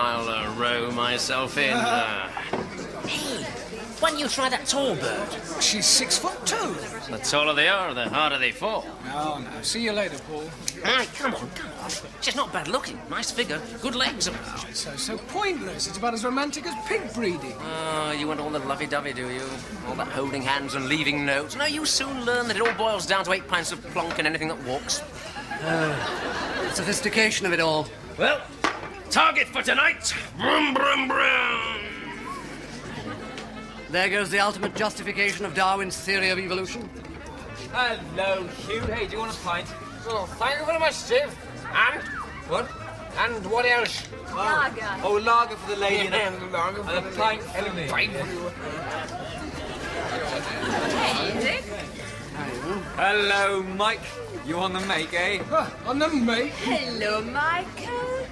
I'll row myself in. Hey, why don't you try that tall bird? She's 6'2". The taller they are, the harder they fall. No. See you later, Paul. Hey, come on. She's not bad looking. Nice figure. Good legs. It's so pointless. It's about as romantic as pig breeding. Oh, you want all the lovey-dovey, do you? All that holding hands and leaving notes. No, you soon learn that it all boils down to 8 pints of plonk and anything that walks. Sophistication of it all. Well, target for tonight. Brum, brum, brum. There goes the ultimate justification of Darwin's theory of evolution. Hello, Hugh. Hey, do you want a pint? Oh, thank you very much, Steve. And? What? And what else? Lager. Oh, lager for the lady And the lager for and a pint for me. pint for you. Hey, Dick. Hello, Mike. You on the make, eh? On the mate. Hello, Michael.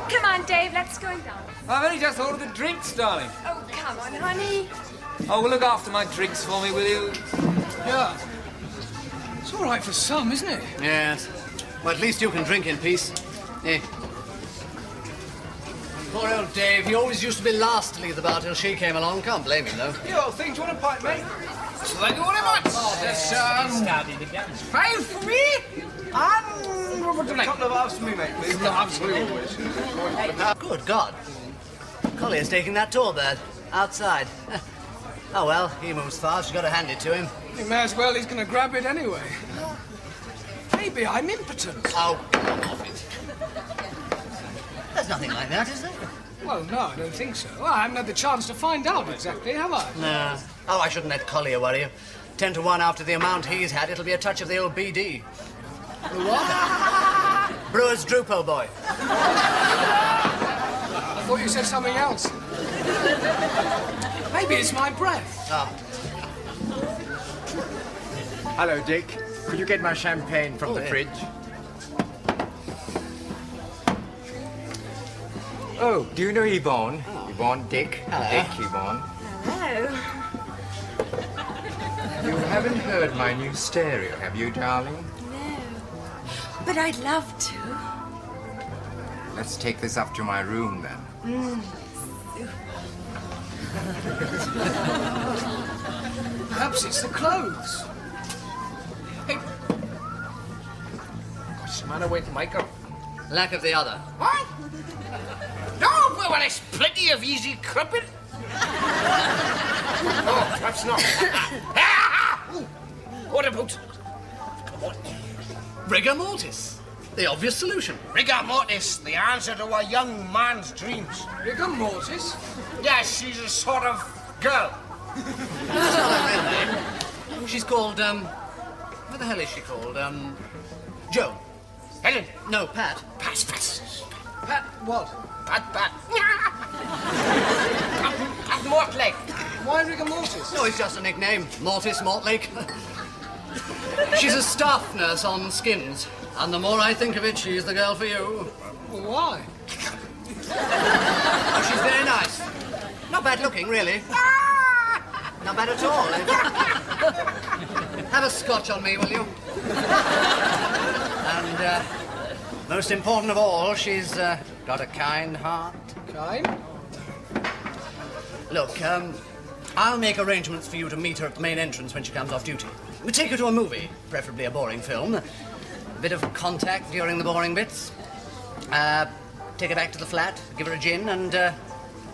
Come on, Dave, let's go down. I've only just ordered the drinks, darling. Oh, come on, honey. Oh, well, look after my drinks for me, will you? Yeah. It's all right for some, isn't it? Yes. Well, at least you can drink in peace. Eh. Poor old Dave. He always used to be last to leave the bar till she came along. Can't blame him, though. You old thing, do you want a pint, mate? Thank you very much. Oh, that's, Five for me. And what would you like? a couple of halves for me, mate, please. No, absolutely. Good God. Collier's taking that tall bird. Outside. Oh, well, he moves fast. You've got to hand it to him. You may as well. He's going to grab it anyway. Maybe I'm impotent. Oh, come off it. There's nothing like that, is there? Well, no, I don't think so. Well, I haven't had the chance to find out exactly, have I? No. Oh, I shouldn't let Collier worry you. 10 to 1 after the amount he's had, it'll be a touch of the old BD. What? Brewer's Droop, old boy. I thought you said something else. Maybe it's my breath. Oh. Hello, Dick. Could you get my champagne from the yeah. fridge? Oh, do you know Yvonne? Yvonne, Dick. Hello. Dick, Yvonne. Hello. You haven't heard my new stereo, have you, darling? No. But I'd love to. Let's take this up to my room, then. Perhaps it's the clothes. Hey. What's the matter with Michael? Lack of the other. What? No, well, there's plenty of easy crumpet. Oh, perhaps not. What about? Come on. Rigor mortis. The obvious solution. Rigor mortis, the answer to a young man's dreams. Rigor mortis? Yes, she's a sort of girl. That's not her real name. She's called, what the hell is she called? Joan. Helen. No, Pat. Pat. Pat what? Pat. Pat Mortlake. Why rigor mortis? No, it's just a nickname. Mortis Mortlake. She's a staff nurse on skins. And the more I think of it, she's the girl for you. Well, why? Oh, she's very nice. Not bad looking, really. Not bad at all. Have a scotch on me, will you? And, most important of all, she's got a kind heart. Kind? Look, I'll make arrangements for you to meet her at the main entrance when she comes off duty. We take her to a movie, preferably a boring film. A bit of contact during the boring bits. Take her back to the flat, give her a gin, and,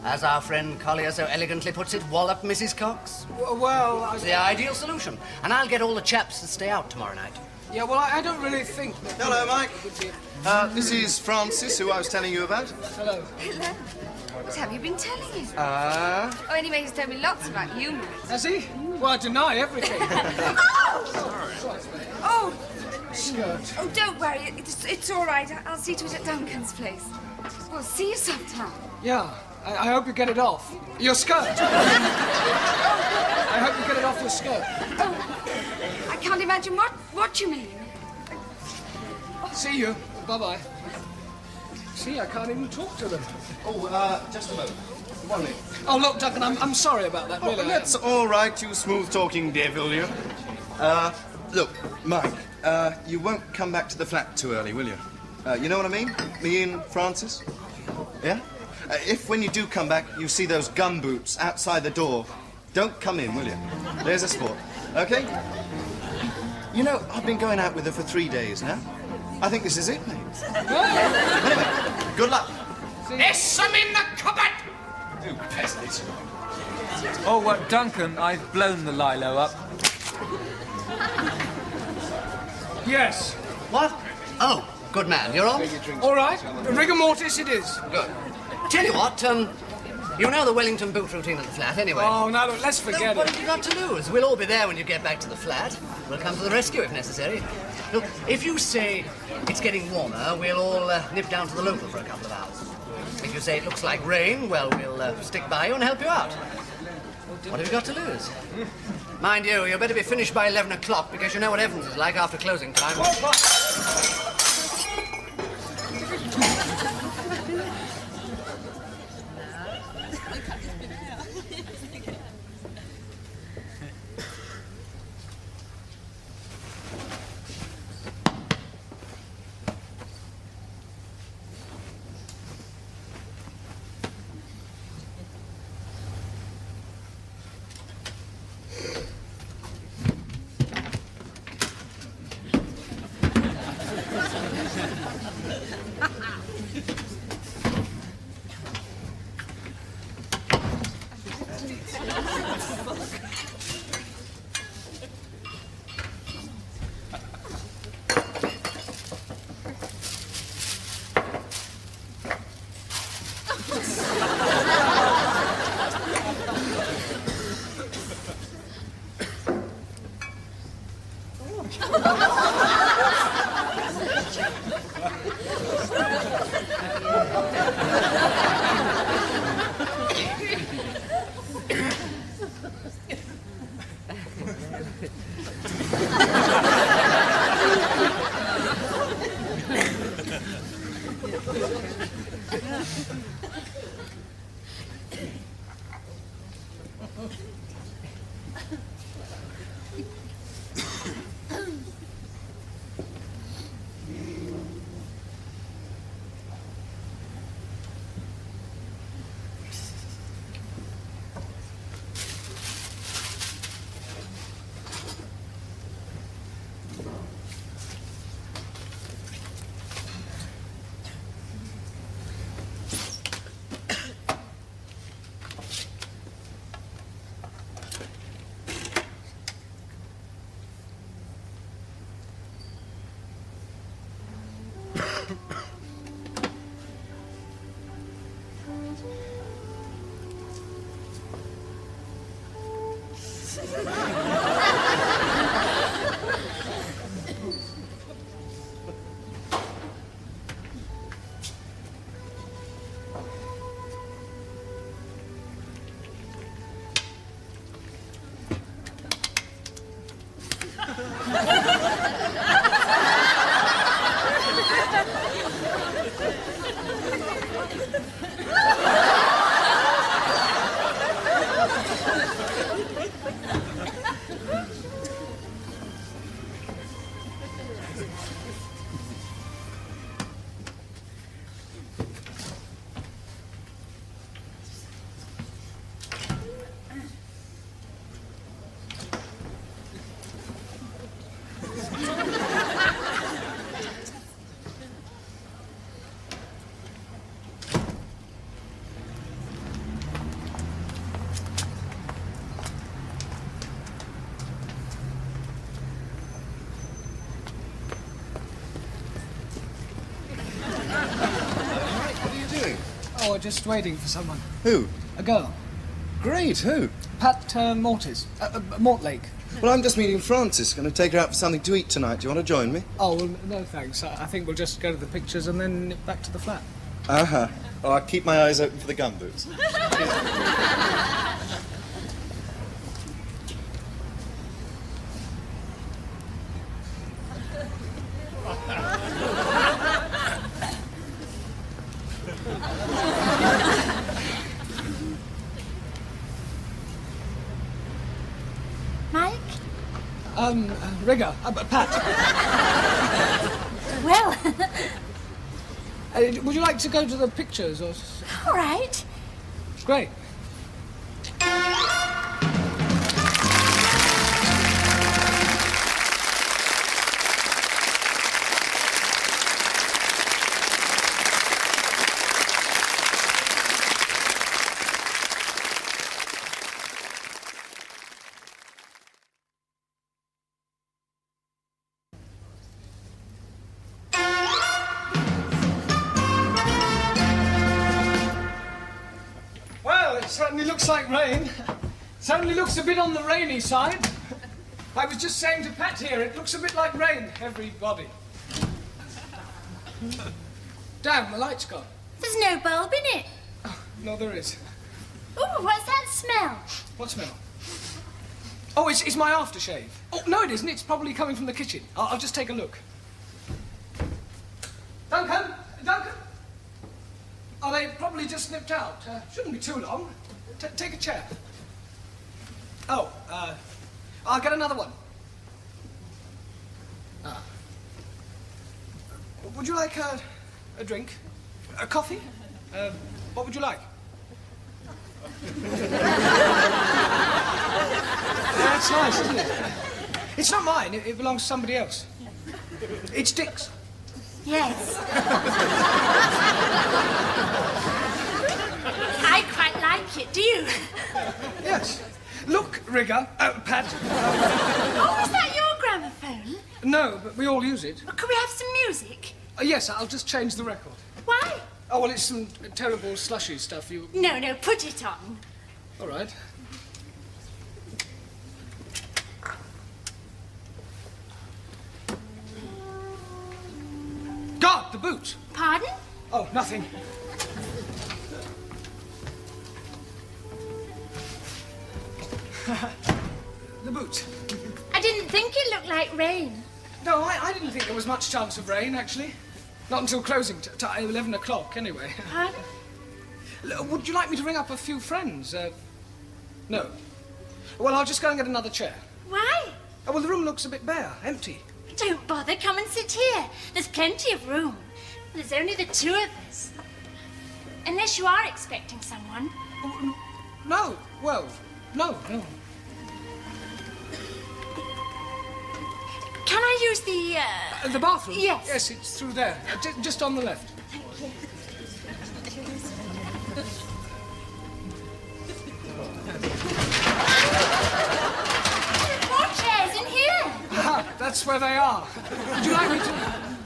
as our friend Collier so elegantly puts it, wallop Mrs. Cox. Well, It's the ideal solution. And I'll get all the chaps to stay out tomorrow night. yeah, well, I don't really think that... Hello, Mike. This is Francis, who I was telling you about. Hello. Hello. What have you been telling him? Ah. Oh, anyway, he's told me lots about you, Matt. Has he? Well, I deny everything. Oh! Skirt. Oh, don't worry. It's all right. I'll see to it at Duncan's place. We'll see you sometime. Yeah, I hope you get it off. Your skirt. I hope you get it off your skirt. Oh, I can't imagine what you mean. See you. Bye-bye. See, I can't even talk to them. Oh, just a moment. One minute. Oh, look, Duncan, I'm sorry about that, really. That's all right, you smooth-talking devil, you. Look, Mike, you won't come back to the flat too early, will you? You know what I mean? Me and Francis? Yeah? If, when you do come back, you see those gum boots outside the door, don't come in, will you? There's a sport. Okay? You know, I've been going out with her for 3 days now. I think this is it, mate. Anyway, good luck. There's some in the cupboard! You peasant. Oh, Duncan, I've blown the Lilo up. Yes. What? Oh, good man. You're on? All right. Rigor mortis it is. Good. Tell you what, you know the Wellington boot routine at the flat, anyway. Oh, now look, let's forget What it. have you got to lose? We'll all be there when you get back to the flat. We'll come to the rescue if necessary. Look, if you say it's getting warmer, we'll all nip down to the local for a couple of hours. If you say it looks like rain, well, we'll stick by you and help you out. What have you got to lose? Mind you better be finished by 11 o'clock because you know what Evans is like after closing time. Oh, just waiting for someone. Who? A girl. Great, who? Pat Mortis. Mortlake. Well, I'm just meeting Francis. Going to take her out for something to eat tonight. Do you want to join me? Oh, well, no thanks. I think we'll just go to the pictures and then nip back to the flat. Uh-huh. Well, I'll keep my eyes open for the gum boots. Mike? Rigger. Pat. Well, Would you like to go to the pictures or... All right. Great. Well, it certainly looks like rain. Certainly looks a bit on the rainy side. I was just saying to Pat here, it looks a bit like rain, everybody. Damn, the light's gone. There's no bulb in it. Oh, no, there is. Ooh, what's that smell? What smell? Oh, it's my aftershave. Oh, no, it isn't. It's probably coming from the kitchen. I'll just take a look. Duncan! Duncan! Oh, they probably just nipped out. Shouldn't be too long. Take a chair. Oh, I'll get another one. Would you like a drink? A coffee? What would you like? That's nice, isn't it? It's not mine. It belongs to somebody else. It's Dick's. Yes. I quite like it, do you? Yes. Look, Rigger, Pat. Oh, is that your gramophone? No, but we all use it. Well, could we have some music? Yes, I'll just change the record. Why? Oh, well, it's some terrible slushy stuff you... No, put it on. All right. God, the boot. Pardon? Oh, nothing. The boot. I didn't think it looked like rain. No, I didn't think there was much chance of rain, actually. Not until closing time, 11 o'clock, anyway. Pardon? Would you like me to ring up a few friends? No. Well, I'll just go and get another chair. Why? Oh, well, the room looks a bit bare, empty. Don't bother, come and sit here. There's plenty of room. There's only the two of us. Unless you are expecting someone. Oh, no, well, no. Can I use The bathroom? Yes. Yes, it's through there. Just on the left. Thank you. More chairs in here. Ah, that's where they are. Would you like me to...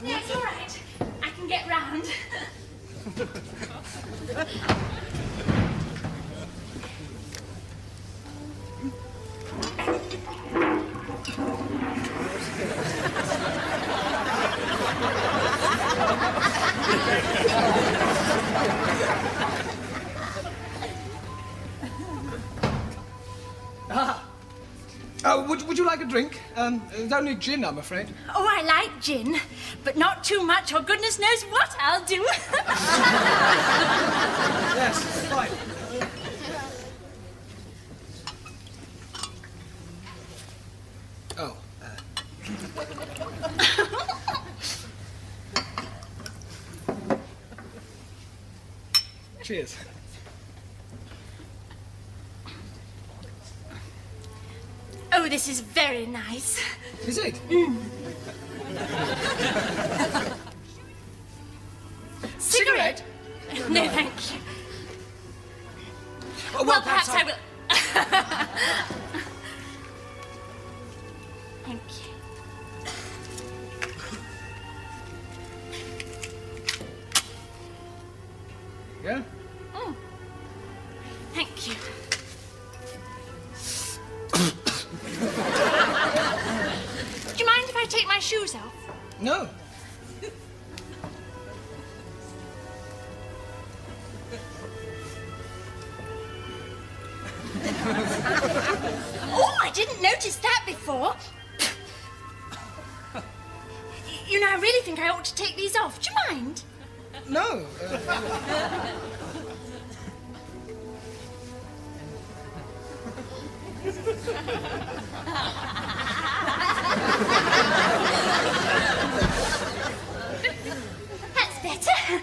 No, it's all right. I can get round. Would you like a drink? There's only gin, I'm afraid. Oh, I like gin, but not too much, or goodness knows what I'll do. Yes, fine. Oh, Cheers. Oh, this is very nice. Is it? Cigarette? No, thank you. Oh, Well, perhaps I will. Thank you. Yeah? Mm. Thank you. Do you mind if I take my shoes off? No. Oh, I didn't notice that before. You know, I really think I ought to take these off. Do you mind? No. That's better.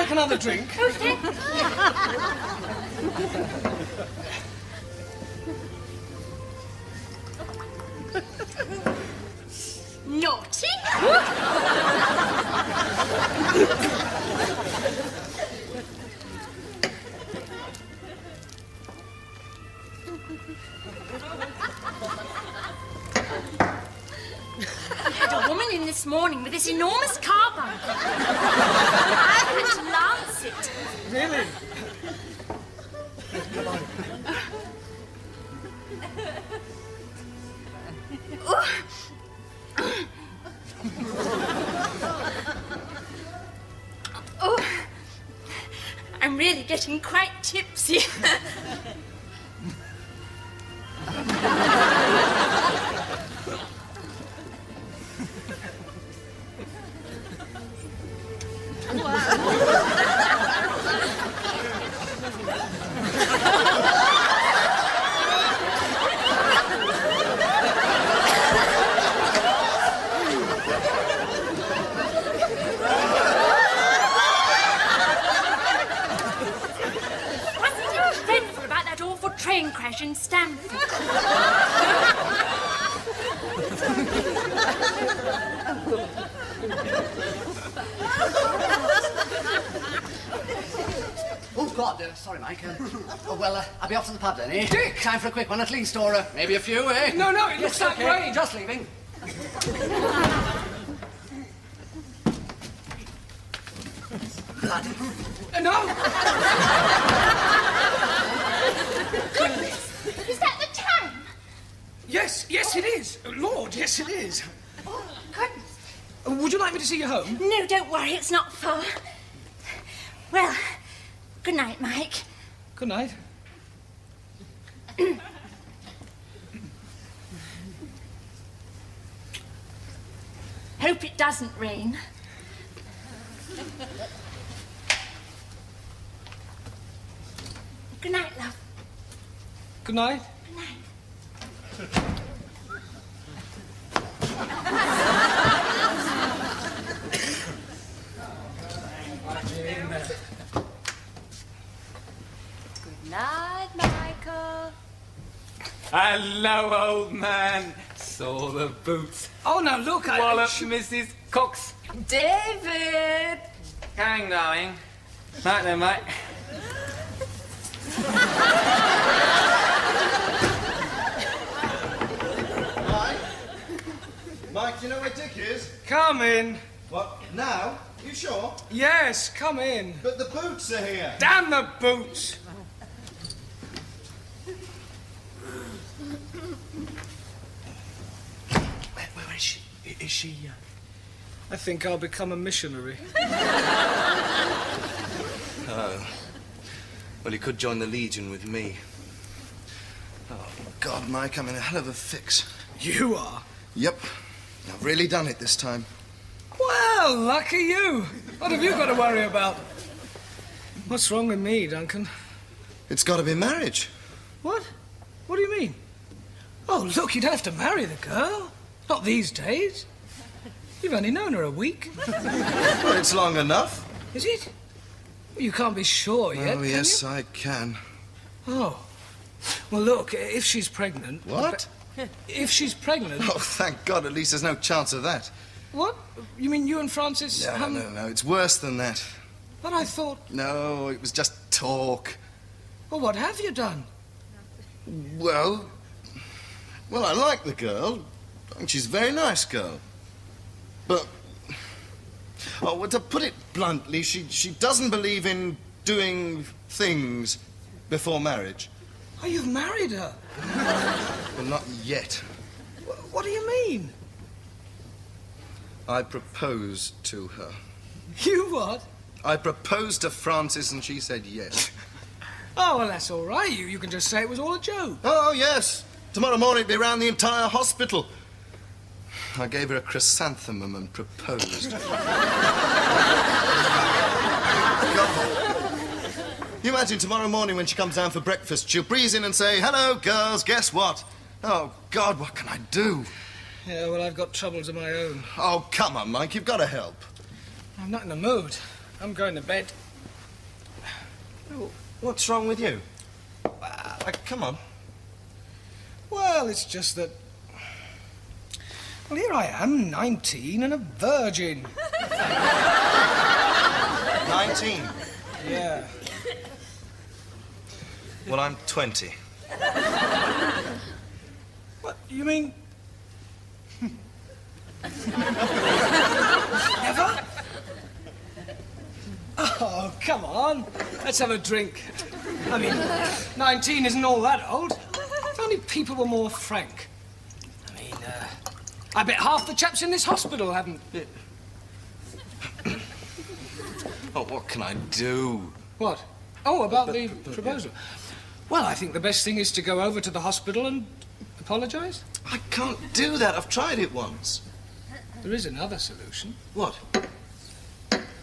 like another drink? Okay. Naughty. I had a woman in this morning with this enormous car bumper. I had to lance it. Really? Oh, I'm really getting quite tipsy. Wasn't it dreadful about that awful train crash in Stamford? Oh, God, sorry, Mike. I'll be off to the pub then, eh? Dick! Time for a quick one at least, or maybe a few, eh? No, it looks like rain. Just leaving. Bloody. No! Goodness, is that the time? Yes, it is. Lord, yes, it is. Oh, goodness. Would you like me to see you home? No, don't worry, it's not far. Well, good night, Mike. Good night. Hope it doesn't rain. Good night, love. Good night. Good night. Good night, Michael. Hello, old man. Saw the boots. Oh, now look, Wallop, Mrs. Cox. David! Hang, darling. Night then, mate. Mike, do you know where Dick is? Come in. What, now? You sure? Yes, come in. But the boots are here. Damn the boots! Where is she? Is she... I think I'll become a missionary. Oh. Well, he could join the Legion with me. Oh, God, Mike, I'm in a hell of a fix. You are? Yep. I've really done it this time. Well, lucky you. What have you got to worry about? What's wrong with me, Duncan? It's got to be marriage. What? What do you mean? Oh, look, you don't have to marry the girl. Not these days. You've only known her a week. Well, it's long enough. Is it? You can't be sure yet, Oh, can yes, you? I can. Oh. Well, look, if she's pregnant... What? If she's pregnant... Oh, thank God, at least there's no chance of that. What? You mean you and Francis haven't... No, it's worse than that. But I thought... No, it was just talk. Well, what have you done? Well, I like the girl. I think she's a very nice girl. But, oh, well, to put it bluntly, she doesn't believe in doing things before marriage. Oh, you've married her? Well, not yet. What do you mean? I proposed to her. You what? I proposed to Francis and she said yes. Oh, well, that's all right. You can just say it was all a joke. Oh, yes. Tomorrow morning it'll be around the entire hospital. I gave her a chrysanthemum and proposed. You imagine tomorrow morning when she comes down for breakfast, she'll breeze in and say, "Hello, girls, guess what?" Oh, God, what can I do? Yeah, well, I've got troubles of my own. Oh, come on, Mike, you've got to help. I'm not in the mood. I'm going to bed. What's wrong with you? Come on. Well, it's just that... Well, here I am, 19 and a virgin. 19. Yeah. Well, I'm 20. What, you mean... Never? Oh, come on. Let's have a drink. I mean, 19 isn't all that old. If only people were more frank. I mean, I bet half the chaps in this hospital haven't... Oh, what can I do? What? Oh, about the proposal. Well, I think the best thing is to go over to the hospital and apologise. I can't do that. I've tried it once. There is another solution. What?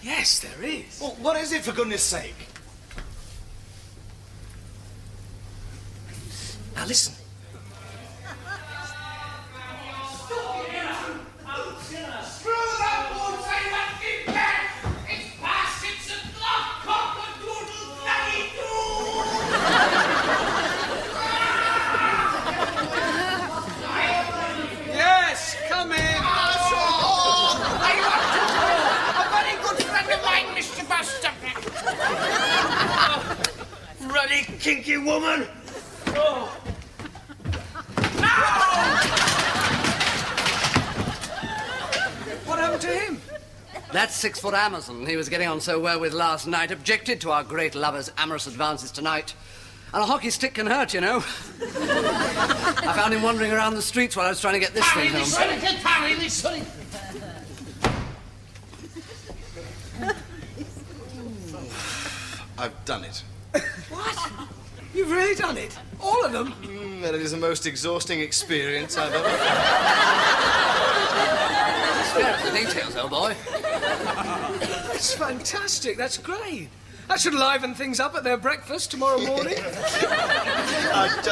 Yes, there is. Well, what is it, for goodness sake? Now, listen. Yes, come in. Ruddy, kinky woman! Oh. What happened to him? That 6-foot Amazon he was getting on so well with last night objected to our great lover's amorous advances tonight. And a hockey stick can hurt, you know. I found him wandering around the streets while I was trying to get this thing home. I've done it. What? You've really done it? All of them? That is the most exhausting experience I've ever... Spare us the details, old boy. That's fantastic. That's great. That should liven things up at their breakfast tomorrow morning. I just